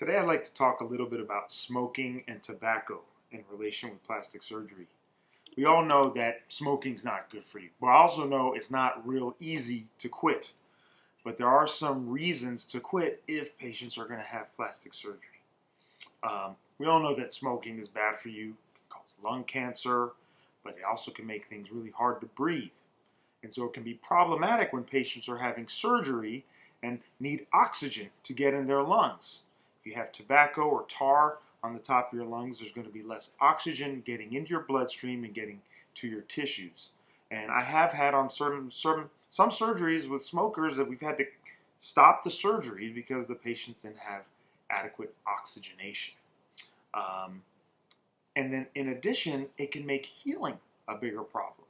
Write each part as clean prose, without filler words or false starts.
Today I'd like to talk a little bit about smoking and tobacco in relation with plastic surgery. We all know that smoking's not good for you. We also know it's not real easy to quit. But there are some reasons to quit if patients are going to have plastic surgery. We all know that smoking is bad for you. It can cause lung cancer, but it also can make things really hard to breathe. And so it can be problematic when patients are having surgery and need oxygen to get in their lungs. If you have tobacco or tar on the top of your lungs, there's going to be less oxygen getting into your bloodstream and getting to your tissues. And I have had on some surgeries with smokers that we've had to stop the surgery because the patients didn't have adequate oxygenation. And then in addition, it can make healing a bigger problem.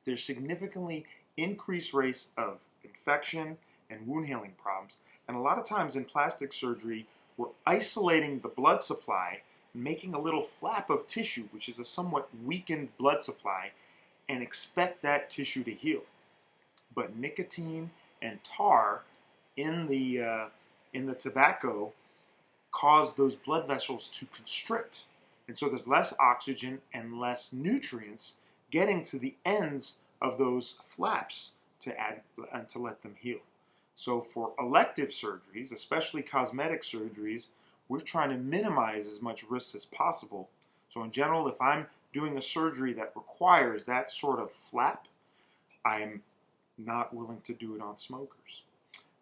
There's significantly increased rates of infection and wound healing problems. And a lot of times in plastic surgery, we're isolating the blood supply, making a little flap of tissue, which is a somewhat weakened blood supply, and expect that tissue to heal. But nicotine and tar in the tobacco cause those blood vessels to constrict. And so there's less oxygen and less nutrients getting to the ends of those flaps to add and to let them heal. So for elective surgeries, especially cosmetic surgeries, we're trying to minimize as much risk as possible. So in general, if I'm doing a surgery that requires that sort of flap, I am not willing to do it on smokers.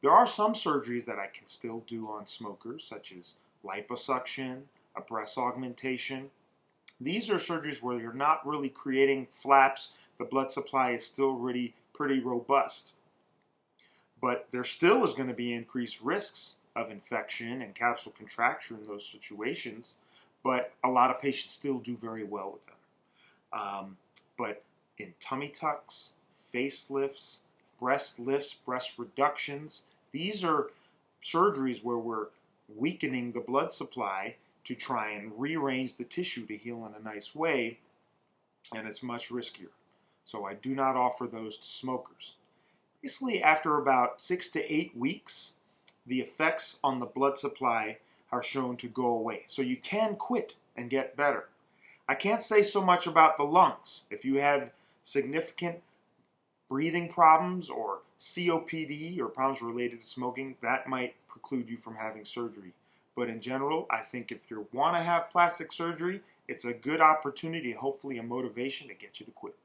There are some surgeries that I can still do on smokers, such as liposuction, a breast augmentation. These are surgeries where you're not really creating flaps. The blood supply is still really pretty robust. But there still is going to be increased risks of infection and capsule contracture in those situations, but a lot of patients still do very well with them. But in tummy tucks, facelifts, breast lifts, breast reductions, these are surgeries where we're weakening the blood supply to try and rearrange the tissue to heal in a nice way, and it's much riskier. So I do not offer those to smokers. Basically, after about 6 to 8 weeks, the effects on the blood supply are shown to go away. So you can quit and get better. I can't say so much about the lungs. If you have significant breathing problems or COPD or problems related to smoking, that might preclude you from having surgery. But in general, I think if you want to have plastic surgery, it's a good opportunity and hopefully a motivation to get you to quit.